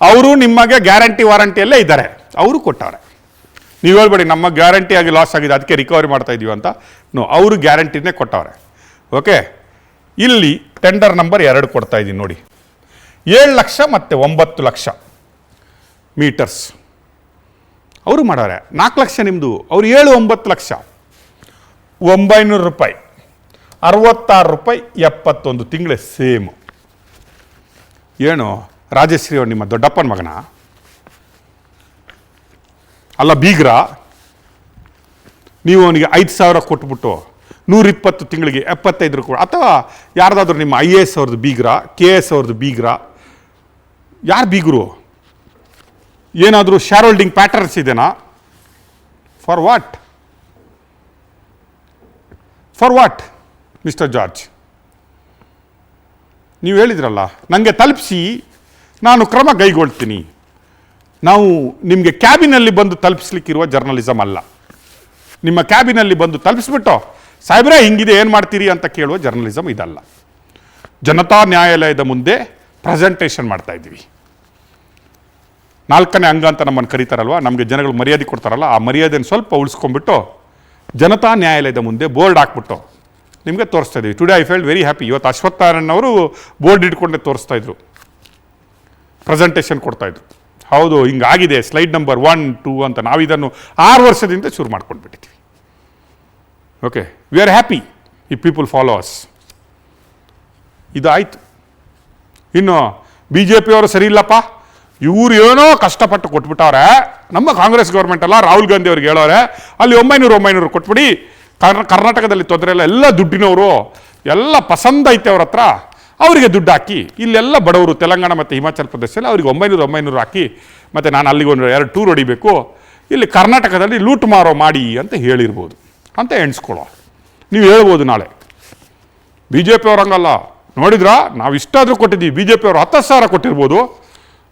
ಅವರು ನಿಮಗೆ ಗ್ಯಾರಂಟಿ ವಾರಂಟಿಯಲ್ಲೇ ಇದ್ದಾರೆ, ಅವರು ಕೊಟ್ಟವ್ರೆ. ನೀವು ಹೇಳ್ಬೇಡಿ ನಮ್ಮ ಗ್ಯಾರಂಟಿ ಆಗಿ ಲಾಸ್ ಆಗಿದೆ ಅದಕ್ಕೆ ರಿಕವರಿ ಮಾಡ್ತಾ ಇದೀವಿ ಅಂತ. ಅವರು ಗ್ಯಾರಂಟಿನೇ ಕೊಟ್ಟವ್ರೆ. ಓಕೆ, ಇಲ್ಲಿ ಟೆಂಡರ್ ನಂಬರ್ 2 ಕೊಡ್ತಾ ಇದ್ದೀನಿ ನೋಡಿ. 7 ಲಕ್ಷ ಮತ್ತು 9 ಲಕ್ಷ ಮೀಟರ್ಸ್ ಅವರು ಮಾಡವ್ರೆ. 4 ಲಕ್ಷ ನಿಮ್ಮದು, ಅವ್ರು 9 ಲಕ್ಷ 900 ರೂಪಾಯಿ, 66 ರೂಪಾಯಿ 71 ತಿಂಗಳೇ ಸೇಮು. ಏನು ರಾಜಶ್ರೀ ಅವ್ರು ನಿಮ್ಮ ದೊಡ್ಡಪ್ಪನ ಮಗನ ಅಲ್ಲ, ಬೀಗ್ರ? ನೀವು ಅವನಿಗೆ 5,000 ಕೊಟ್ಬಿಟ್ಟು 120 ತಿಂಗಳಿಗೆ 75 ರೂಪಾಯಿ, ಅಥವಾ ಯಾರ್ದಾದ್ರೂ ನಿಮ್ಮ IAS ಅವ್ರದ್ದು ಬೀಗ್ರ, KS ಅವ್ರದ್ದು ಬೀಗ್ರ, ಯಾರು ಬೀಗರು? ಏನಾದರೂ ಶೇರ್ ಹೋಲ್ಡಿಂಗ್ ಪ್ಯಾಟರ್ನ್ಸ್ ಇದೆನಾ? For what mister George? ನೀವು ಹೇಳಿದ್ರಲ್ಲ ನನಗೆ ತಲುಪಿಸಿ, ನಾನು ಕ್ರಮ ಕೈಗೊಳ್ತೀನಿ. ನಾವು ನಿಮಗೆ ಕ್ಯಾಬಿನಲ್ಲಿ ಬಂದು ತಲುಪಿಸ್ಲಿಕ್ಕಿರುವ ಜರ್ನಲಿಸಮ್ ಅಲ್ಲ. ನಿಮ್ಮ ಕ್ಯಾಬಿನಲ್ಲಿ ಬಂದು ತಲುಪಿಸ್ಬಿಟ್ಟು ಸಾಹೇಬ್ರೆ ಹಿಂಗಿದೆ ಏನು ಮಾಡ್ತೀರಿ ಅಂತ ಕೇಳುವ ಜರ್ನಲಿಸಮ್ ಇದಲ್ಲ. ಜನತಾ ನ್ಯಾಯಾಲಯದ ಮುಂದೆ ಪ್ರೆಸೆಂಟೇಷನ್ ಮಾಡ್ತಾ ಇದ್ದೀವಿ. 4ನೇ ಅಂಗ ಅಂತ ನಮ್ಮನ್ನು ಕರೀತಾರಲ್ವ, ನಮಗೆ ಜನಗಳು ಮರ್ಯಾದೆ ಕೊಡ್ತಾರಲ್ಲ, ಆ ಮರ್ಯಾದೆಯನ್ನು ಸ್ವಲ್ಪ ಉಳಿಸ್ಕೊಂಡ್ಬಿಟ್ಟು ಜನತಾ ನ್ಯಾಯಾಲಯದ ಮುಂದೆ ಬೋರ್ಡ್ ಹಾಕ್ಬಿಟ್ಟು ನಿಮಗೆ ತೋರಿಸ್ತಾ ಇದ್ದೀವಿ. Today I felt very happy. ಇವತ್ತು ಅಶ್ವತ್ಥನಾರಾಯಣ್ ಅವರು ಬೋರ್ಡ್ ಇಟ್ಕೊಂಡೆ ತೋರಿಸ್ತಾ ಇದ್ರು, ಪ್ರೆಸೆಂಟೇಷನ್ ಕೊಡ್ತಾಯಿದ್ರು. ಹೌದು ಹಿಂಗಾಗಿದೆ, ಸ್ಲೈಡ್ ನಂಬರ್ 1, 2 ಅಂತ ನಾವು ಇದನ್ನು 6 ವರ್ಷದಿಂದ ಶುರು ಮಾಡ್ಕೊಂಡ್ಬಿಟ್ಟಿದ್ದೀವಿ. ಓಕೆ, ವಿ ಆರ್ ಹ್ಯಾಪಿ ಈ ಪೀಪಲ್ ಫಾಲೋ ಅಸ್. ಇದಾಯಿತು. ಇನ್ನು BJP ಅವರು ಸರಿ ಇಲ್ಲಪ್ಪ, ಇವ್ರು ಏನೋ ಕಷ್ಟಪಟ್ಟು ಕೊಟ್ಬಿಟ್ಟವ್ರೆ. ನಮ್ಮ ಕಾಂಗ್ರೆಸ್ ಗೌರ್ಮೆಂಟ್ ಅಲ್ಲ, ರಾಹುಲ್ ಗಾಂಧಿ ಅವ್ರಿಗೆ ಹೇಳೋರೆ ಅಲ್ಲಿ 900 ಕೊಟ್ಬಿಡಿ, ಕರ್ನಾಟಕದಲ್ಲಿ ತೊಂದರೆ ಇಲ್ಲ, ಎಲ್ಲ ದುಡ್ಡಿನವರು, ಎಲ್ಲ ಪಸಂದ್ ಐತೆ ಅವ್ರ ಹತ್ರ, ಅವರಿಗೆ ದುಡ್ಡು ಹಾಕಿ. ಇಲ್ಲೆಲ್ಲ ಬಡವರು ತೆಲಂಗಾಣ ಮತ್ತು ಹಿಮಾಚಲ ಪ್ರದೇಶದಲ್ಲಿ ಅವ್ರಿಗೆ 900 ಹಾಕಿ, ಮತ್ತು ನಾನು ಅಲ್ಲಿಗೆ 2 ಟೂರ್ ಹೊಡಿಬೇಕು, ಇಲ್ಲಿ ಕರ್ನಾಟಕದಲ್ಲಿ ಲೂಟ್ ಮಾರೋ ಮಾಡಿ ಅಂತ ಹೇಳಿರ್ಬೋದು ಅಂತ ಎಣಿಸ್ಕೊಳ್ಳೋ. ನೀವು ಹೇಳ್ಬೋದು ನಾಳೆ BJP ಅವ್ರಂಗಲ್ಲ, ನೋಡಿದ್ರಾ ನಾವು ಇಷ್ಟಾದರೂ ಕೊಟ್ಟಿದ್ದೀವಿ, BJP ಅವರು 10,000 ಕೊಟ್ಟಿರ್ಬೋದು,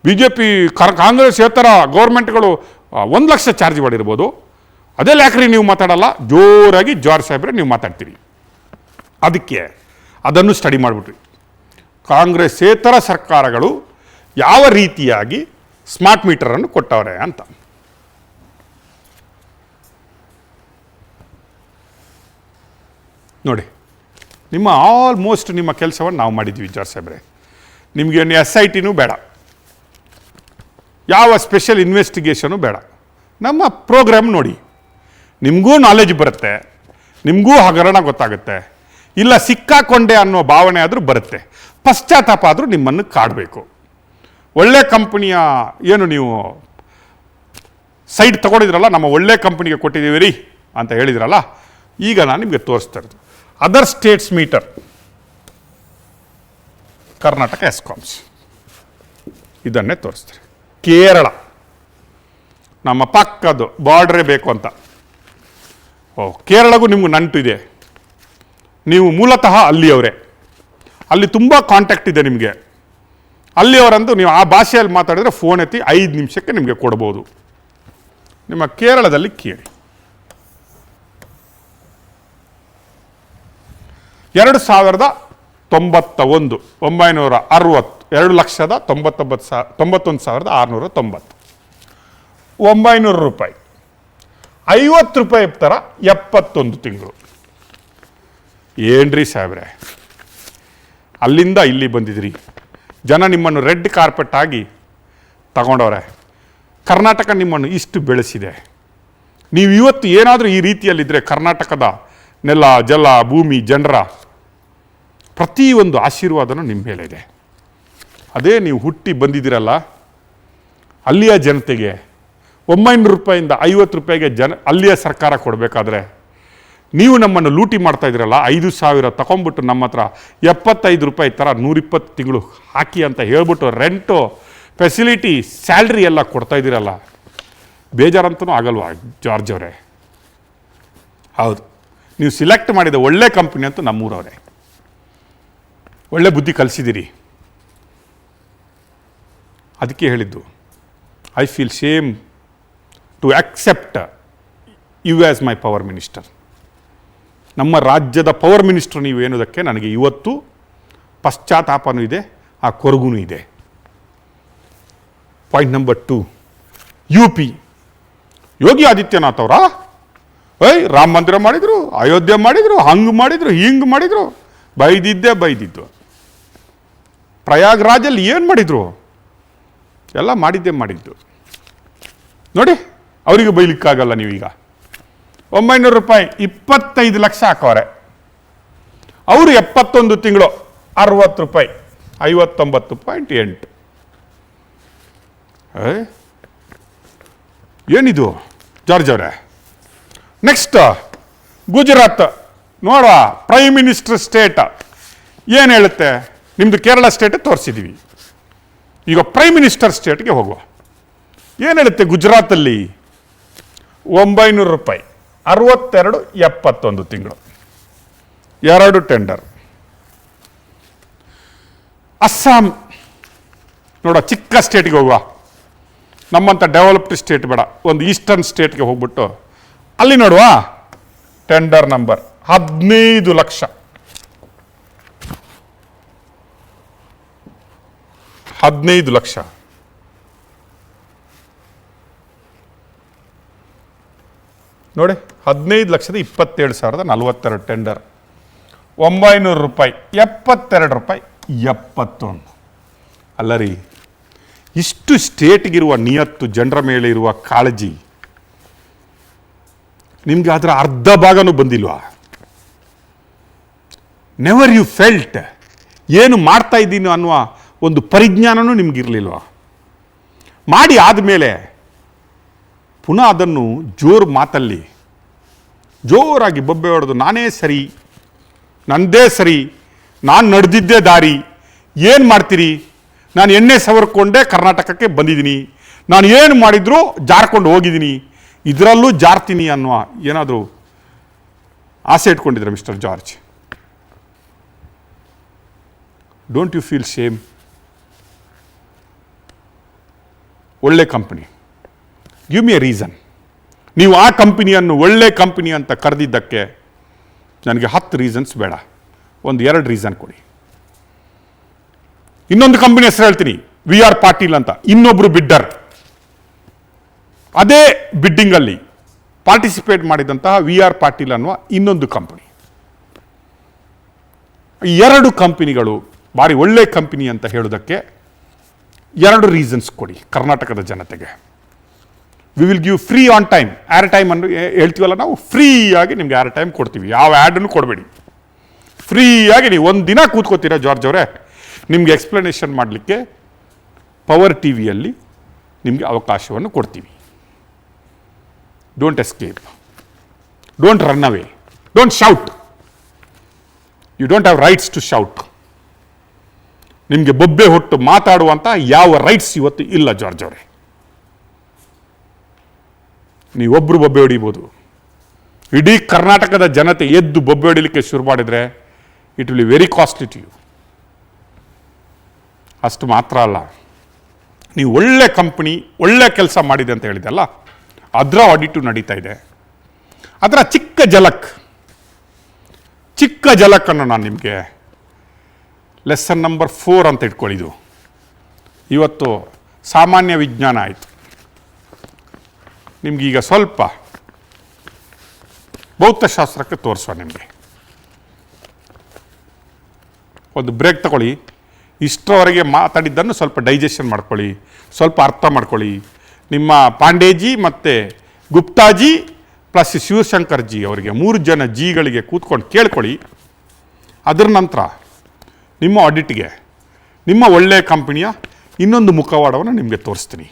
BJP ಕಾಂಗ್ರೆಸ್ ಏತರ ಗೌರ್ಮೆಂಟ್ಗಳು 1 ಲಕ್ಷ ಚಾರ್ಜ್ ಮಾಡಿರ್ಬೋದು. ಅದೆಲ್ಲ ಯಾಕ್ರಿ ನೀವು ಮಾತಾಡಲ್ಲ? ಜೋರಾಗಿ ಜಾರ್ಜ್ ಸಾಹೇಬ್ರೆ ನೀವು ಮಾತಾಡ್ತೀರಿ. ಅದಕ್ಕೆ ಅದನ್ನು ಸ್ಟಡಿ ಮಾಡಿಬಿಟ್ರಿ. ಕಾಂಗ್ರೆಸ್ಸೇತರ ಸರ್ಕಾರಗಳು ಯಾವ ರೀತಿಯಾಗಿ ಸ್ಮಾರ್ಟ್ ಮೀಟರನ್ನು ಕೊಟ್ಟವ್ರೆ ಅಂತ. ನೋಡಿ, ನಿಮ್ಮ ಆಲ್ಮೋಸ್ಟ್ ನಿಮ್ಮ ಕೆಲಸವನ್ನು ನಾವು ಮಾಡಿದ್ವಿ ಜಾರ್ಜ್ ಸಾಹೇಬ್ರೆ. ನಿಮಗೆ SITನೂ ಬೇಡ, ಯಾವ ಸ್ಪೆಷಲ್ ಇನ್ವೆಸ್ಟಿಗೇಷನು ಬೇಡ. ನಮ್ಮ ಪ್ರೋಗ್ರಾಮ್ ನೋಡಿ, ನಿಮಗೂ ನಾಲೆಜ್ ಬರುತ್ತೆ, ನಿಮಗೂ ಹಗರಣ ಗೊತ್ತಾಗುತ್ತೆ. ಇಲ್ಲ ಸಿಕ್ಕಾಕೊಂಡೆ ಅನ್ನೋ ಭಾವನೆ ಆದರೂ ಬರುತ್ತೆ, ಪಶ್ಚಾತ್ತಾಪ ಆದರೂ ನಿಮ್ಮನ್ನು ಕಾಡಬೇಕು. ಒಳ್ಳೆ ಕಂಪನಿಯ ಏನು ನೀವು ಸೈಟ್ ತೊಗೊಂಡಿದ್ರಲ್ಲ, ನಮ್ಮ ಒಳ್ಳೆ ಕಂಪನಿಗೆ ಕೊಟ್ಟಿದ್ದೀವಿ ರೀ ಅಂತ ಹೇಳಿದ್ರಲ್ಲ, ಈಗ ನಾನು ನಿಮಗೆ ತೋರಿಸ್ತಾ ಇರೋದು other States metre, Karnataka ESCOMs ಇದನ್ನೇ ತೋರಿಸ್ತಾರೆ. ಕೇರಳ ನಮ್ಮ ಪಕ್ಕದ್ದು ಬಾರ್ಡ್ರೇ ಬೇಕು ಅಂತ. ಕೇರಳಗೂ ನಿಮ್ಗೆ ನಂಟು ಇದೆ, ನೀವು ಮೂಲತಃ ಅಲ್ಲಿಯವರೇ, ಅಲ್ಲಿ ತುಂಬ ಕಾಂಟ್ಯಾಕ್ಟ್ ಇದೆ ನಿಮಗೆ. ಅಲ್ಲಿಯವರಂದು ನೀವು ಆ ಭಾಷೆಯಲ್ಲಿ ಮಾತಾಡಿದರೆ ಫೋನ್ ಎತ್ತಿ 5 ನಿಮಿಷಕ್ಕೆ ನಿಮಗೆ ಕೊಡ್ಬೋದು. ನಿಮ್ಮ ಕೇರಳದಲ್ಲಿ ಕೇಳಿ. 2091 960 2,91,690 900 ರೂಪಾಯಿ, 50 ರೂಪಾಯಿ ಥರ 71 ತಿಂಗಳು. ಏನ್ರಿ ಸಾಹೇಬ್ರೆ, ಅಲ್ಲಿಂದ ಇಲ್ಲಿ ಬಂದಿದ್ರಿ, ಜನ ನಿಮ್ಮನ್ನು ರೆಡ್ ಕಾರ್ಪೆಟ್ ಆಗಿ ತಗೊಂಡವ್ರೆ. ಕರ್ನಾಟಕ ನಿಮ್ಮನ್ನು ಇಷ್ಟು ಬೆಳೆಸಿದೆ, ನೀವು ಇವತ್ತು ಏನಾದರೂ ಈ ರೀತಿಯಲ್ಲಿದ್ದರೆ ಕರ್ನಾಟಕದ ನೆಲ ಜಲ ಭೂಮಿ ಜನರ ಪ್ರತಿಯೊಂದು ಆಶೀರ್ವಾದನೂ ನಿಮ್ಮ ಮೇಲೆ ಇದೆ. ಅದೇ ನೀವು ಹುಟ್ಟಿ ಬಂದಿದ್ದೀರಲ್ಲ, ಅಲ್ಲಿಯ ಜನತೆಗೆ 900 ರೂಪಾಯಿಂದ 50 ರೂಪಾಯಿಗೆ ಅಲ್ಲಿಯ ಸರ್ಕಾರ ಕೊಡಬೇಕಾದ್ರೆ ನೀವು ನಮ್ಮನ್ನು ಲೂಟಿ ಮಾಡ್ತಾ ಇದ್ದೀರಲ್ಲ, 5,000 ತಗೊಂಡ್ಬಿಟ್ಟು ನಮ್ಮ ಹತ್ರ 75 ರೂಪಾಯಿ ಥರ 120 ತಿಂಗಳು ಹಾಕಿ ಅಂತ ಹೇಳ್ಬಿಟ್ಟು ರೆಂಟು ಫೆಸಿಲಿಟಿ ಸ್ಯಾಲ್ರಿ ಎಲ್ಲ ಕೊಡ್ತಾ ಇದ್ದೀರಲ್ಲ, ಬೇಜಾರಂತೂ ಆಗಲ್ವಾ ಜಾರ್ಜ್ ಅವರೇ? ಹೌದು, ನೀವು ಸಿಲೆಕ್ಟ್ ಮಾಡಿದ ಒಳ್ಳೆ ಕಂಪ್ನಿ ಅಂತೂ ನಮ್ಮೂರವರೇ. ಒಳ್ಳೆ ಬುದ್ಧಿ ಕಲಿಸಿದ್ದೀರಿ. ಅದಕ್ಕೆ ಹೇಳಿದ್ದು, I feel shame to accept you as my power minister. ನಮ್ಮ ರಾಜ್ಯದ ಪವರ್ ಮಿನಿಸ್ಟರ್ ನೀವು ಎನ್ನುವುದಕ್ಕೆ ನನಗೆ ಇವತ್ತು ಪಶ್ಚಾತ್ತಾಪನೂ ಇದೆ, ಆ ಕೊರಗೂ ಇದೆ. Point number 2, UP Yogi Adityanath ಅವರ ರಾಮ ಮಂದಿರ ಮಾಡಿದರು, ಅಯೋಧ್ಯೆ ಮಾಡಿದರು, ಹಂಗೆ ಮಾಡಿದರು, ಹಿಂಗೆ ಮಾಡಿದರು, ಬೈದಿದ್ದು. ಪ್ರಯಾಗ್ರಾಜಲ್ಲಿ ಏನು ಮಾಡಿದರು? ಎಲ್ಲ ಮಾಡಿದ್ದು ನೋಡಿ. ಅವರಿಗೆ ಬೈಲಿಕ್ಕಾಗಲ್ಲ. ನೀವೀಗ 900 ರೂಪಾಯಿ 25 ಲಕ್ಷ ಹಾಕೋರೆ, ಅವರು 71 ತಿಂಗಳು 60 ರೂಪಾಯಿ 59.8. ಏನಿದು ಜಾರ್ಜ್ ಅವರೇ? ನೆಕ್ಸ್ಟ್ ಗುಜರಾತ್ ನೋಡ, ಪ್ರೈಮ್ ಮಿನಿಸ್ಟರ್ ಸ್ಟೇಟ್ ಏನು ಹೇಳುತ್ತೆ? ನಿಮ್ಮದು ಕೇರಳ ಸ್ಟೇಟ್ ತೋರಿಸಿದ್ದೀವಿ, ಈಗ ಪ್ರೈಮ್ ಮಿನಿಸ್ಟರ್ ಸ್ಟೇಟ್ಗೆ ಹೋಗುವ. ಏನು ಹೇಳುತ್ತೆ ಗುಜರಾತಲ್ಲಿ? 900 ರೂಪಾಯಿ 62 71 ತಿಂಗಳು 2 ಟೆಂಡರ್. ಅಸ್ಸಾಂ ನೋಡ, ಚಿಕ್ಕ ಸ್ಟೇಟ್ಗೆ ಹೋಗುವ, ನಮ್ಮಂಥ ಡೆವಲಪ್ಡ್ ಸ್ಟೇಟ್ ಬೇಡ, ಒಂದು ಈಸ್ಟರ್ನ್ ಸ್ಟೇಟ್ಗೆ ಹೋಗ್ಬಿಟ್ಟು ಅಲ್ಲಿ ನೋಡುವ. Tender number 15 lakh. 15 ಲಕ್ಷ. ನೋಡಿ, 15,27,042 ಟೆಂಡರ್, 900 ರೂಪಾಯಿ 72 ರೂಪಾಯಿ 71. ಅಲ್ಲ ರೀ, ಇಷ್ಟು ಸ್ಟೇಟ್ಗಿರುವ ನಿಯತ್ತು, ಜನರ ಮೇಲೆ ಇರುವ ಕಾಳಜಿ ನಿಮಗೆ ಅದರ ಅರ್ಧ ಭಾಗನೂ ಬಂದಿಲ್ವಾ? ನೆವರ್ ಯು ಫೆಲ್ಟ್ ಏನು ಮಾಡ್ತಾ ಇದ್ದೀನಿ ಅನ್ನುವ ಒಂದು ಪರಿಜ್ಞಾನನೂ ನಿಮಗಿರಲಿಲ್ವಾ? ಮಾಡಿ ಆದಮೇಲೆ ಪುನಃ ಅದನ್ನು ಜೋರು ಮಾತಲ್ಲಿ ಜೋರಾಗಿ ಬೊಬ್ಬೆ ಹೊಡೆದು ನಾನೇ ಸರಿ, ನನ್ನದೇ ಸರಿ, ನಾನು ನಡೆದಿದ್ದೇ ದಾರಿ, ಏನು ಮಾಡ್ತೀರಿ, ನಾನು ಎಣ್ಣೆ ಸವರ್ಕೊಂಡೇ ಕರ್ನಾಟಕಕ್ಕೆ ಬಂದಿದ್ದೀನಿ, ನಾನು ಏನು ಮಾಡಿದರೂ ಜಾರ್ಕೊಂಡು ಹೋಗಿದ್ದೀನಿ, ಇದರಲ್ಲೂ ಜಾರ್ತೀನಿ ಅನ್ನುವ ಏನಾದರೂ ಆಸೆ ಇಟ್ಕೊಂಡಿದ್ರೆ mister George? Don't you feel shame? ಒಳ್ಳೆ company, give me a reason. ನೀವು ಆ ಕಂಪನಿಯನ್ನು ಒಳ್ಳೆ ಕಂಪನಿ ಅಂತ ಕರೆದಿದ್ದಕ್ಕೆ ನನಗೆ 10 ರೀಸನ್ಸ್ ಬೇಡ, ಒಂದು 2 ರೀಸನ್ ಕೊಡಿ. ಇನ್ನೊಂದು ಕಂಪನಿ ಹೆಸರು ಹೇಳ್ತೀನಿ, VR ಪಾಟೀಲ್ ಅಂತ, ಇನ್ನೊಬ್ಬರು ಬಿಡ್ಡರ್. ಅದೇ ಬಿಡ್ಡಿಂಗಲ್ಲಿ ಪಾರ್ಟಿಸಿಪೇಟ್ ಮಾಡಿದಂತಹ VR ಪಾಟೀಲ್ ಅನ್ನುವ ಇನ್ನೊಂದು ಕಂಪನಿ. 2 ಕಂಪನಿಗಳು ಭಾರಿ ಒಳ್ಳೆ ಕಂಪನಿ ಅಂತ ಹೇಳೋದಕ್ಕೆ 2 ರೀಸನ್ಸ್ ಕೊಡಿ ಕರ್ನಾಟಕದ ಜನತೆಗೆ. We will give free on time. Air time ಅನ್ನು ಹೇಳ್ತೀವಲ್ಲ ನಾವು, ಫ್ರೀಯಾಗಿ ನಿಮ್ಗೆ ಏರ್ ಟೈಮ್ ಕೊಡ್ತೀವಿ, ಯಾವ ಆ್ಯಡನ್ನು ಕೊಡಬೇಡಿ. ಫ್ರೀಯಾಗಿ ನೀವು ಒಂದು ದಿನ ಕೂತ್ಕೋತೀರಾ ಜಾರ್ಜ್ ಅವರೇ, ನಿಮಗೆ ಎಕ್ಸ್ಪ್ಲನೇಷನ್ ಮಾಡಲಿಕ್ಕೆ ಪವರ್ ಟಿವಿಯಲ್ಲಿ ನಿಮಗೆ ಅವಕಾಶವನ್ನು ಕೊಡ್ತೀವಿ. Don't escape, don't run away, don't shout. You don't have rights to shout. ನಿಮಗೆ ಬೊಬ್ಬೆ ಹೊಟ್ಟು ಮಾತಾಡುವಂಥ ಯಾವ ರೈಟ್ಸ್ ಇವತ್ತು ಇಲ್ಲ ಜಾರ್ಜ್ ಅವರೇ. ನೀವೊಬ್ಬರು ಬೊಬ್ಬೆ ಹೊಡಿಬೋದು, ಇಡೀ ಕರ್ನಾಟಕದ ಜನತೆ ಎದ್ದು ಬೊಬ್ಬೆ ಹೊಡಿಲಿಕ್ಕೆ ಶುರು ಮಾಡಿದರೆ it will be very costly to you. ಅಷ್ಟು ಮಾತ್ರ ಅಲ್ಲ, ನೀವು ಒಳ್ಳೆ ಕಂಪನಿ, ಒಳ್ಳೆ ಕೆಲಸ ಮಾಡಿದೆ ಅಂತ ಹೇಳಿದೆಲ್ಲ, ಅದರ ಆಡಿಟು ನಡೀತಾ ಇದೆ. ಅದರ ಚಿಕ್ಕ ಜಲಕ್ಕನ್ನು ನಾನು ನಿಮಗೆ ಲೆಸನ್ ನಂಬರ್ 4 ಅಂತ ಇಟ್ಕೊಳ್ಳಿದು. ಇವತ್ತು ಸಾಮಾನ್ಯ ವಿಜ್ಞಾನ ಆಯಿತು, ನಿಮಗೀಗ ಸ್ವಲ್ಪ ಭೌತಶಾಸ್ತ್ರಕ್ಕೆ ತೋರಿಸುವ. ನಿಮಗೆ ಒಂದು ಬ್ರೇಕ್ ತಗೊಳ್ಳಿ. ಇಷ್ಟರವರೆಗೆ ಮಾತಾಡಿದ್ದನ್ನು ಸ್ವಲ್ಪ ಡೈಜೆಷನ್ ಮಾಡ್ಕೊಳ್ಳಿ, ಸ್ವಲ್ಪ ಅರ್ಥ ಮಾಡ್ಕೊಳ್ಳಿ. ನಿಮ್ಮ ಪಾಂಡೇಜಿ ಮತ್ತು ಗುಪ್ತಾಜಿ ಪ್ಲಸ್ ಶಿವಶಂಕರ್ ಜಿ ಅವರಿಗೆ 3 ಜನ ಜಿಗಳಿಗೆ ಕೂತ್ಕೊಂಡು ಕೇಳ್ಕೊಳ್ಳಿ. ಅದರ ನಂತರ ನಿಮ್ಮ ಆಡಿಟ್ಗೆ ನಿಮ್ಮ ಒಳ್ಳೆಯ ಕಂಪನಿಯ ಇನ್ನೊಂದು ಮುಖವಾಡವನ್ನು ನಿಮಗೆ ತೋರಿಸ್ತೀನಿ.